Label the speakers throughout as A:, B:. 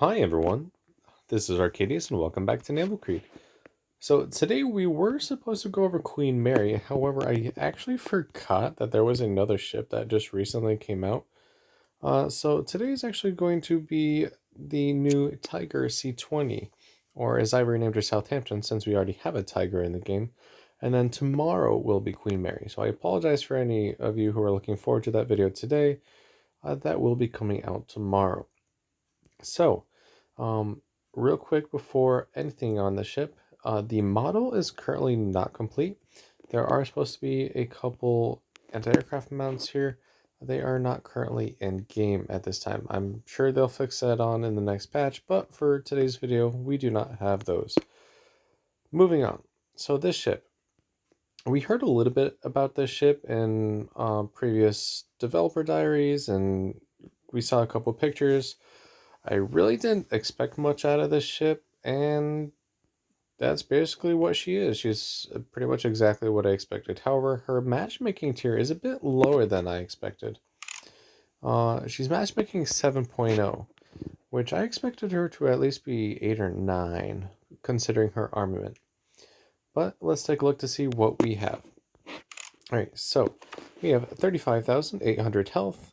A: Hi everyone, this is Arcadius and welcome back to Naval. So today we were supposed to go over Queen Mary, however I actually forgot that there was another ship that just recently came out. So today is actually going to be the new Tiger C20, or as I renamed her Southampton since we already have a Tiger in the game. And then tomorrow will be Queen Mary. So I apologize for any of you who are looking forward to that video today. That will be coming out tomorrow. So, real quick before anything on the ship, the model is currently not complete. There are supposed to be a couple anti-aircraft mounts here. They are not currently in game at this time. I'm sure they'll fix that on in the next patch, but for today's video, we do not have those. Moving on. So this ship, we heard a little bit about this ship in previous developer diaries, and we saw a couple pictures. I really didn't expect much out of this ship, and that's basically what she is. She's pretty much exactly what I expected. However, her matchmaking tier is a bit lower than I expected. She's matchmaking 7.0, which I expected her to at least be 8 or 9, considering her armament. But let's take a look to see what we have. Alright, so we have 35,800 health,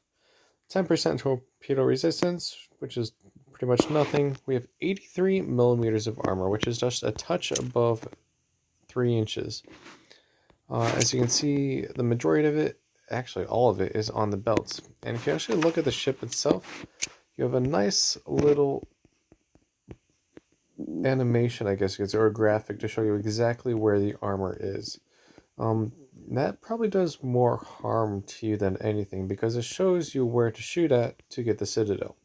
A: 10% torpedo resistance, which is pretty much nothing. We have 83 millimeters of armor, which is just a touch above 3 inches. As you can see, the majority of it, actually all of it, is on the belts. And if you actually look at the ship itself, you have a nice little animation, I guess you could say, or a graphic to show you exactly where the armor is. That probably does more harm to you than anything because it shows you where to shoot at to get the citadel.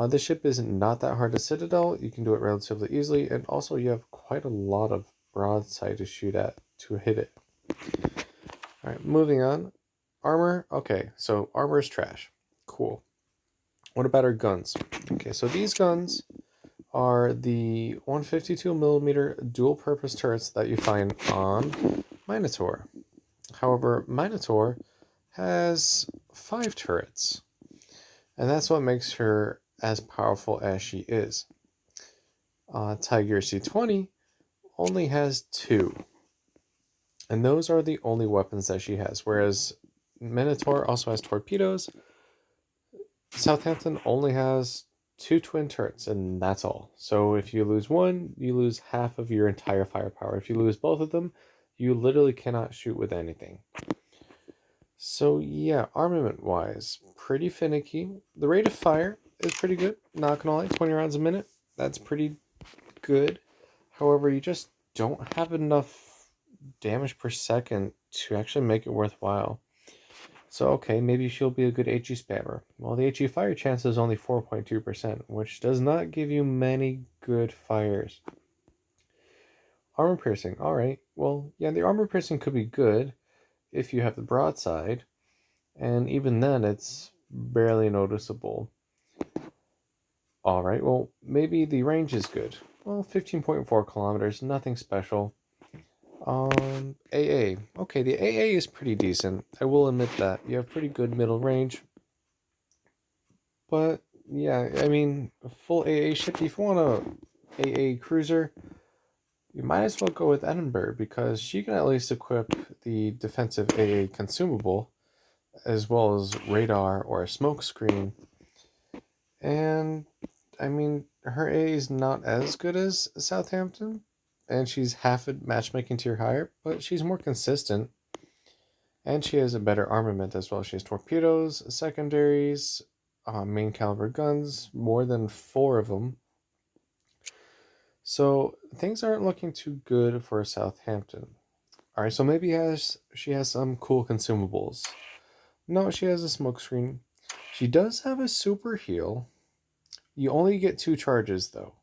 A: This ship is not that hard to citadel. You can do it relatively easily, and also you have quite a lot of broadside to shoot at to hit it. Alright, moving on. Armor. Okay, so armor is trash. Cool. What about our guns? Okay, so these guns are the 152 millimeter dual purpose turrets that you find on Minotaur. However, Minotaur has 5 turrets, and that's what makes her as powerful as she is. Tiger C20 only has 2, and those are the only weapons that she has, whereas Minotaur also has torpedoes. Southampton only has 2 twin turrets, and that's all. So if you lose one, you lose half of your entire firepower. If you lose both of them, you literally cannot shoot with anything. So yeah, armament-wise, pretty finicky. The rate of fire is pretty good, not gonna lie, 20 rounds a minute. That's pretty good. However, you just don't have enough damage per second to actually make it worthwhile. So okay, maybe she'll be a good HE spammer. Well, the HE fire chance is only 4.2%, which does not give you many good fires. Armor piercing, alright. Well, yeah, the armor piercing could be good if you have the broadside, and even then it's barely noticeable. Alright, well, maybe the range is good. Well, 15.4 kilometers, nothing special. AA. Okay, the AA is pretty decent. I will admit that. You have pretty good middle range. But, yeah, I mean, a full AA ship, if you want a AA cruiser, you might as well go with Edinburgh, because she can at least equip the defensive AA consumable, as well as radar or a smoke screen. And, I mean, her AA is not as good as Southampton, and she's half a matchmaking tier higher, but she's more consistent. And she has a better armament as well. She has torpedoes, secondaries, main caliber guns, more than 4 of them. So things aren't looking too good for Southampton. Alright, so maybe she has some cool consumables. No, she has a smokescreen. She does have a super heal. You only get 2 charges though.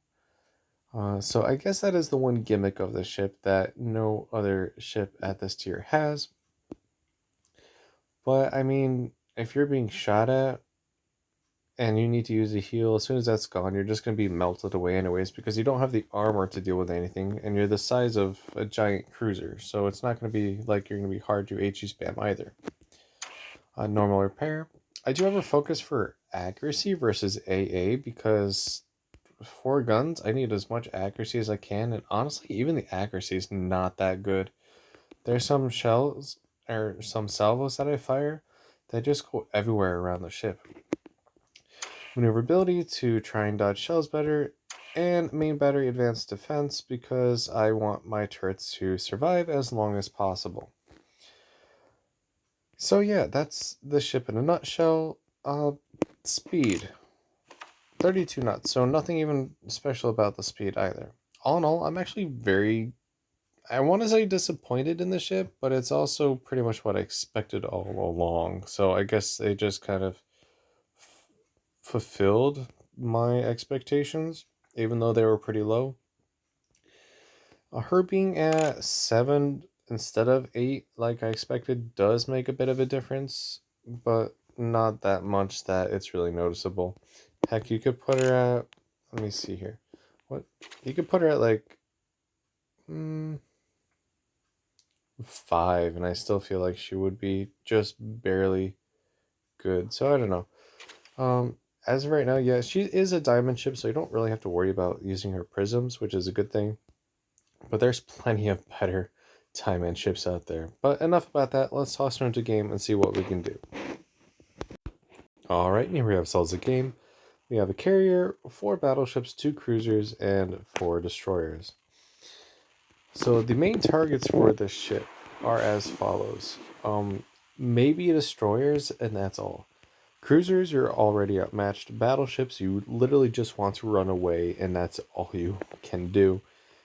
A: So I guess that is the one gimmick of the ship that no other ship at this tier has. But I mean, if you're being shot at and you need to use a heal, as soon as that's gone, you're just going to be melted away anyways, because you don't have the armor to deal with anything, and you're the size of a giant cruiser, so it's not going to be like you're going to be hard to HE spam either. Normal repair. I do have a focus for accuracy versus AA because for guns, I need as much accuracy as I can, and honestly, even the accuracy is not that good. There's some shells or some salvos that I fire that just go everywhere around the ship. Maneuverability to try and dodge shells better, and main battery advanced defense because I want my turrets to survive as long as possible. So yeah, that's the ship in a nutshell. Speed. 32 knots, so nothing even special about the speed either. All in all, I'm actually very, I want to say disappointed in the ship, but it's also pretty much what I expected all along. So I guess they just kind of fulfilled my expectations, even though they were pretty low. Her being at 7 instead of 8, like I expected, does make a bit of a difference, but not that much that it's really noticeable. Heck, you could put her at, let me see here. What? You could put her at like 5, and I still feel like she would be just barely good. So I don't know. As of right now, yeah, she is a diamond ship, so you don't really have to worry about using her prisms, which is a good thing. But there's plenty of better diamond ships out there. But enough about that. Let's toss her into game and see what we can do. Alright, here we have ourselves a game. We have a carrier, 4 battleships, 2 cruisers, and 4 destroyers. So the main targets for this ship are as follows. Maybe destroyers, and that's all. Cruisers, you're already outmatched. Battleships, you literally just want to run away, and that's all you can do.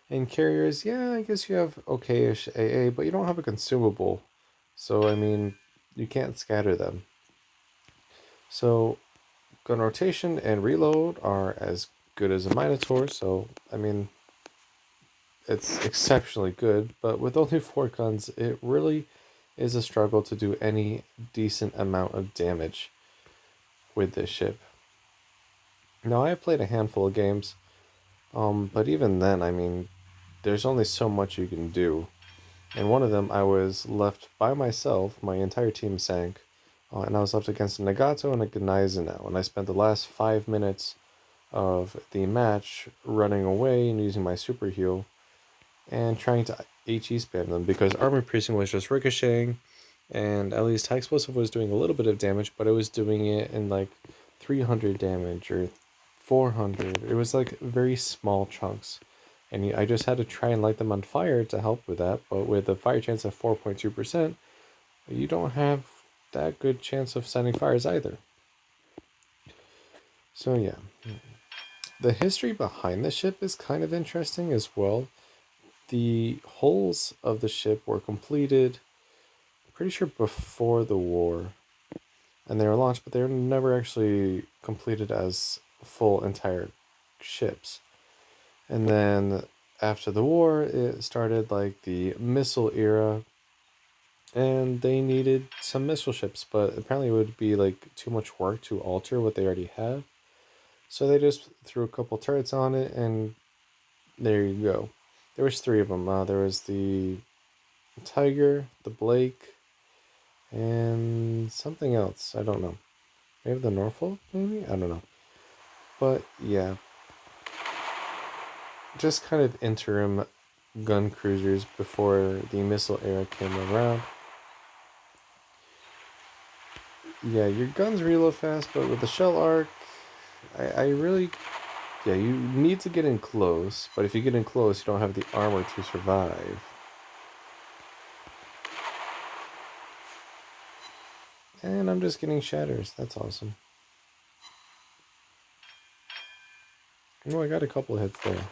A: And carriers, yeah, I guess you have okay-ish AA, but you don't have a consumable. So, I mean, you can't scatter them. So, gun rotation and reload are as good as a Minotaur, so, I mean, it's exceptionally good, but with only 4 guns, it really is a struggle to do any decent amount of damage with this ship. Now, I have played a handful of games, but even then, I mean, there's only so much you can do. In one of them, I was left by myself, my entire team sank, and I was left against a Nagato and a Gneisenau, and I spent the last 5 minutes of the match running away and using my super heal and trying to HE spam them because armor piercing was just ricocheting, and at least high explosive was doing a little bit of damage, but it was doing it in like 300 damage or 400. It was like very small chunks, and I just had to try and light them on fire to help with that. But with a fire chance of 4.2%, you don't have that good chance of setting fires either. So yeah, the history behind the ship is kind of interesting as well. The hulls of the ship were completed, pretty sure before the war, and they were launched, but they were never actually completed as full entire ships. And then after the war, it started like the missile era, and they needed some missile ships, but apparently it would be like too much work to alter what they already have. So they just threw a couple turrets on it, and there you go. There was 3 of them. There was the Tiger, the Blake, and something else. I don't know. Maybe the Norfolk, maybe? I don't know. But yeah, just kind of interim gun cruisers before the missile era came around. Yeah, your guns reload fast, but with the shell arc, I really, yeah, you need to get in close, but if you get in close, you don't have the armor to survive. And I'm just getting shatters. That's awesome. Oh, I got a couple of hits there.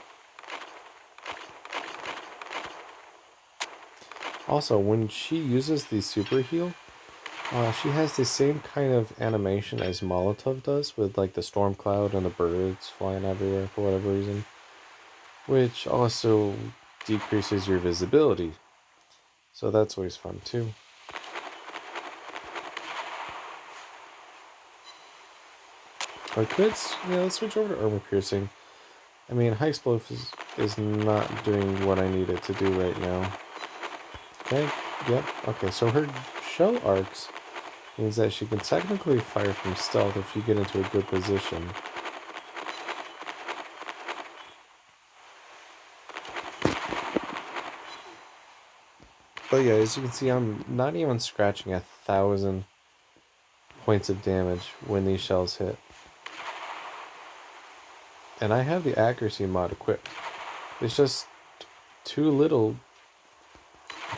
A: Also, when she uses the super heal, she has the same kind of animation as Molotov does, with like the storm cloud and the birds flying everywhere for whatever reason, which also decreases your visibility. So that's always fun too. I could, let's switch over to armor piercing. I mean, high explosive is not doing what I need it to do right now. Okay, yep, okay, so her shell arcs Means that she can technically fire from stealth if you get into a good position. But yeah, as you can see, I'm not even scratching 1,000 points of damage when these shells hit. And I have the accuracy mod equipped. It's just too little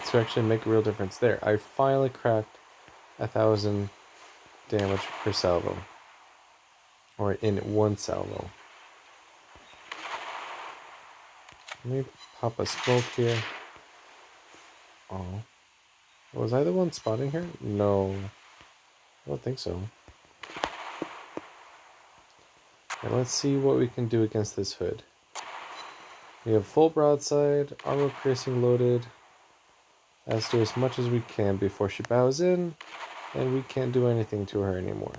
A: to actually make a real difference there. I finally cracked 1,000 damage per salvo. Or in one salvo. Let me pop a smoke here. Oh. Was I the one spotting her? No. I don't think so. And let's see what we can do against this hood. We have full broadside, armor piercing loaded. Let's do as much as we can before she bows in, and we can't do anything to her anymore.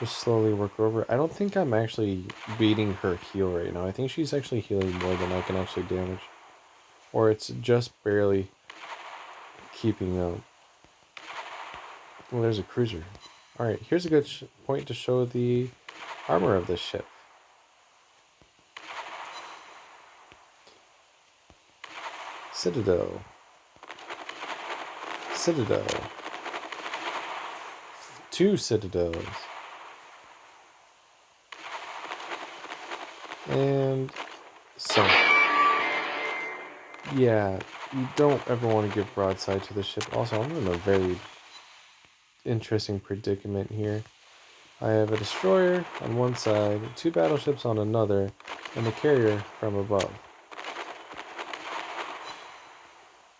A: Just slowly work over. I don't think I'm actually beating her heal right now. I think she's actually healing more than I can actually damage. Or it's just barely keeping up. Well, there's a cruiser. Alright, here's a good point to show the armor of this ship. Citadel. Citadel. 2 citadels. And so, yeah, you don't ever want to give broadside to the ship. Also, I'm in a very interesting predicament here. I have a destroyer on one side, 2 battleships on another, and a carrier from above.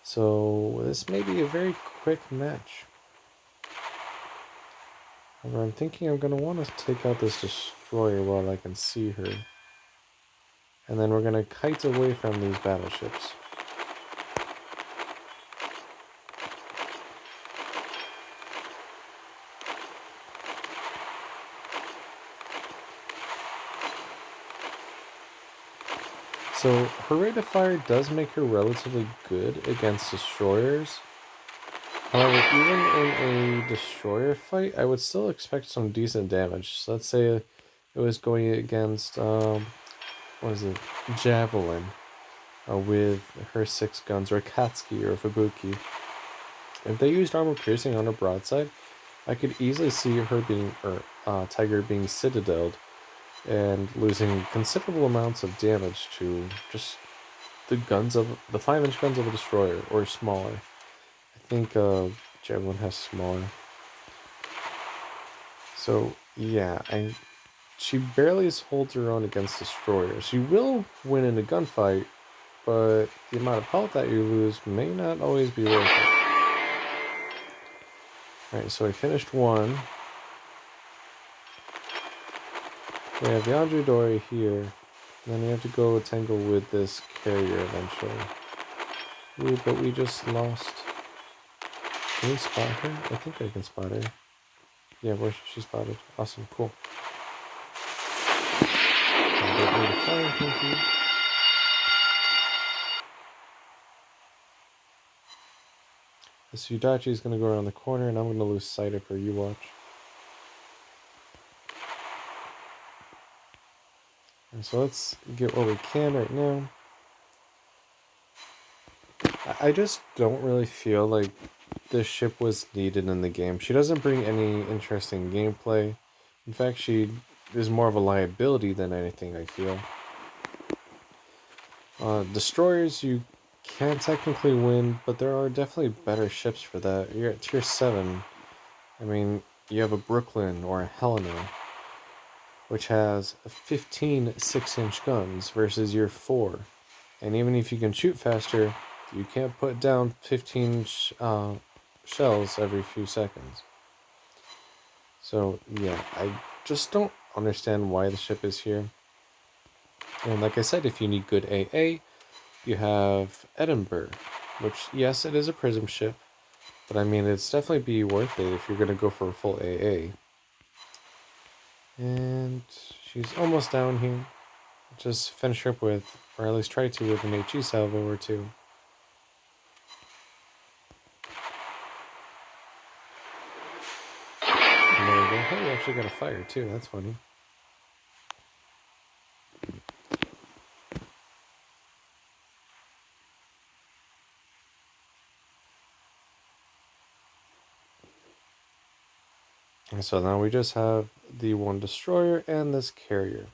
A: So this may be a very quick match. However, I'm thinking I'm going to want to take out this destroyer while I can see her. And then we're going to kite away from these battleships. So her rate of fire does make her relatively good against destroyers. However, even in a destroyer fight, I would still expect some decent damage. So let's say it was going against, what is it, Javelin, with her 6 guns, or Katsuki or Fubuki. If they used armor piercing on her broadside, I could easily see her being, Tiger being citadeled and losing considerable amounts of damage to just the 5-inch guns of a destroyer, or smaller. I think Javelin has smaller. So yeah, she barely holds her own against destroyers. She will win in a gunfight, but the amount of health that you lose may not always be worth it. Alright, so I finished one. We have the Andre Dory here. And then we have to go tangle with this carrier eventually. Ooh, but we just lost. Can we spot her? I think I can spot her. Yeah, where's she spotted? Awesome, cool. Don't need a fire, thank you. This Udachi is going to go around the corner, and I'm going to lose sight of her. You watch. And so let's get what we can right now. I just don't really feel like this ship was needed in the game. She doesn't bring any interesting gameplay. In fact, she is more of a liability than anything, I feel. Destroyers, you can technically win, but there are definitely better ships for that. You're at tier 7. I mean, you have a Brooklyn or a Helena, which has 15 6-inch guns versus your 4. And even if you can shoot faster, you can't put down 15 shells every few seconds. So yeah, I just don't understand why the ship is here. And like I said, if you need good AA, you have Edinburgh, which, yes, it is a prism ship, but I mean, it's definitely be worth it if you're going to go for a full AA. And She's almost down here. Just finish her up with, or at least try to, with an HE salvo or two. And there we go. Hey, we actually got a fire too. That's funny. And so now we just have the one destroyer and this carrier.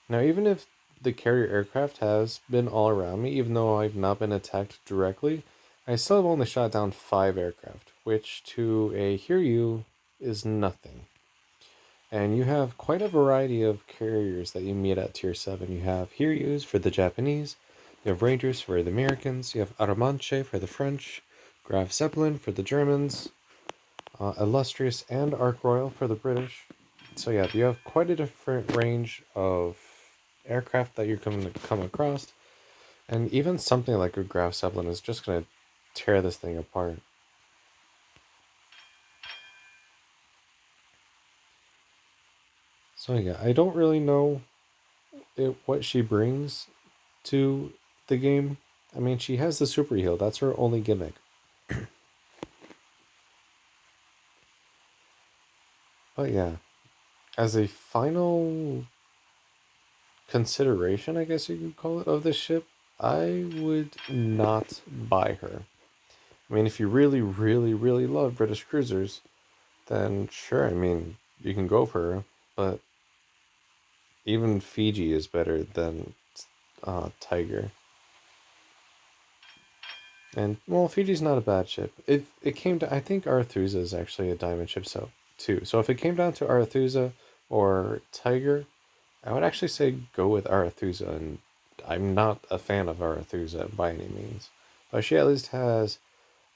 A: Now, even if the carrier aircraft has been all around me, even though I've not been attacked directly, I still have only shot down 5 aircraft, which to a Hiryu is nothing. And you have quite a variety of carriers that you meet at Tier 7. You have Hiryus for the Japanese, you have Rangers for the Americans, you have Aramanche for the French, Graf Zeppelin for the Germans, Illustrious and Ark Royal for the British. So yeah, you have quite a different range of aircraft that you're going to come across. And even something like a Graf Zeppelin is just going to tear this thing apart. So yeah, I don't really know what she brings to the game. I mean, she has the super heal. That's her only gimmick. But yeah, as a final consideration, I guess you could call it, of this ship, I would not buy her. I mean, if you really, really, really love British cruisers, then sure, I mean, you can go for her. But even Fiji is better than Tiger. And, well, Fiji's not a bad ship. It came to, I think Arethusa is actually a diamond ship, so, too. So if it came down to Arethusa or Tiger, I would actually say go with Arethusa, and I'm not a fan of Arethusa by any means. But she at least has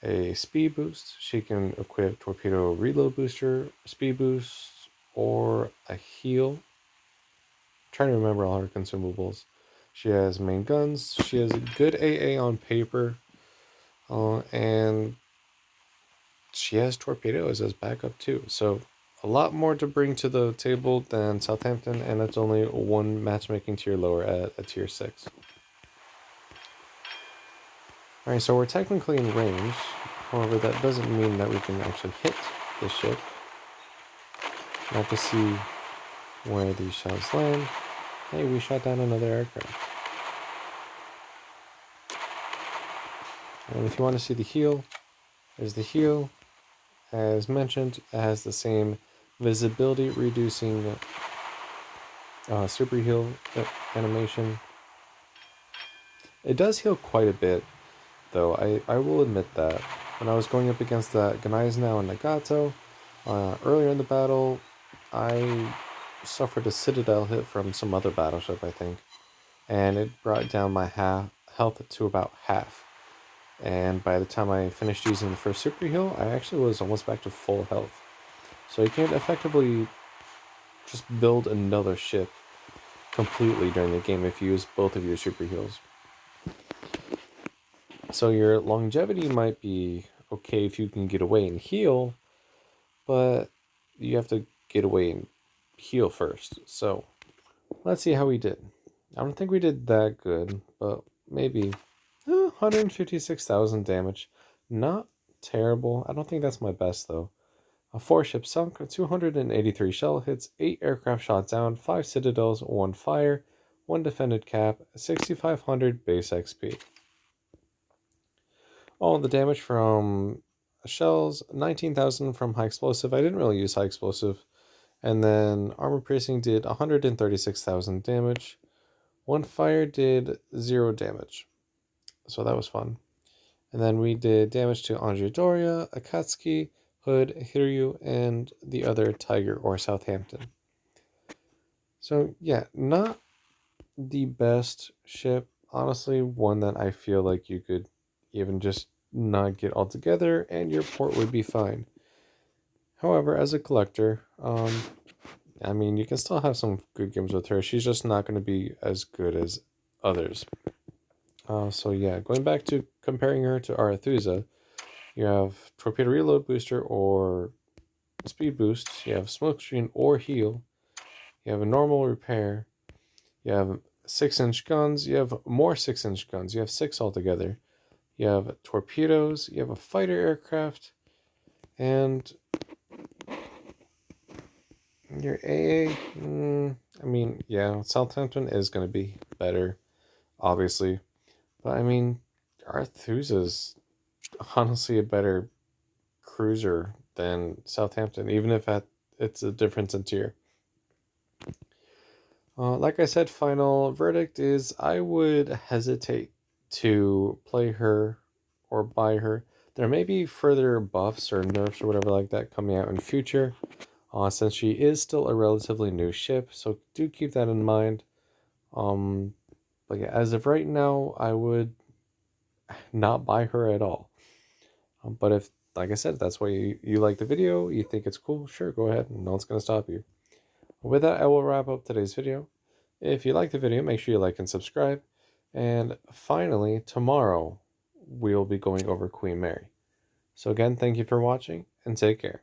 A: a speed boost. She can equip torpedo reload booster, speed boost, or a heal. I'm trying to remember all her consumables. She has main guns. She has a good AA on paper. And she has torpedoes as backup too. So a lot more to bring to the table than Southampton, and it's only one matchmaking tier lower at a tier 6. Alright, so we're technically in range. However, that doesn't mean that we can actually hit the ship. I have to see where these shells land. Hey, we shot down another aircraft. And if you want to see the heal, there's the heal. As mentioned, it has the same visibility reducing super heal animation. It does heal quite a bit, though. I will admit that. When I was going up against the Gneisenau and Nagato, earlier in the battle, I suffered a Citadel hit from some other battleship, I think. And it brought down my health to about half. And by the time I finished using the first super heal, I actually was almost back to full health. So you can effectively just build another ship completely during the game if you use both of your super heals. So your longevity might be okay if you can get away and heal, but you have to get away and heal first. So let's see how we did. I don't think we did that good, but maybe 156,000 damage. Not terrible. I don't think that's my best though. A 4 ship sunk, 283 shell hits, 8 aircraft shot down, 5 citadels, 1 fire, 1 defended cap, 6,500 base XP. All the damage from shells, 19,000 from high explosive. I didn't really use high explosive. And then armor piercing did 136,000 damage. 1 fire did 0 damage. So that was fun. And then we did damage to Anjidoria, Akatsuki, Hood, Hiryu, and the other Tiger or Southampton. So yeah, not the best ship. Honestly, one that I feel like you could even just not get all together and your port would be fine. However, as a collector, I mean, you can still have some good games with her. She's just not going to be as good as others. So yeah, going back to comparing her to Arethusa, you have torpedo reload booster or speed boost. You have smokescreen or heal. You have a normal repair. You have 6-inch guns. You have more 6-inch guns. You have 6 altogether. You have torpedoes. You have a fighter aircraft. And your AA, I mean, yeah, Southampton is going to be better, obviously. But I mean, Arthusa's honestly a better cruiser than Southampton, even if it's a difference in tier. Like I said, final verdict is I would hesitate to play her or buy her. There may be further buffs or nerfs or whatever like that coming out in future, since she is still a relatively new ship, so do keep that in mind. Um, but yeah, as of right now, I would not buy her at all. But if, like I said, that's why you like the video, you think it's cool, sure, go ahead. No one's going to stop you. With that, I will wrap up today's video. If you like the video, make sure you like and subscribe. And finally, tomorrow, we'll be going over Queen Mary. So again, thank you for watching, and take care.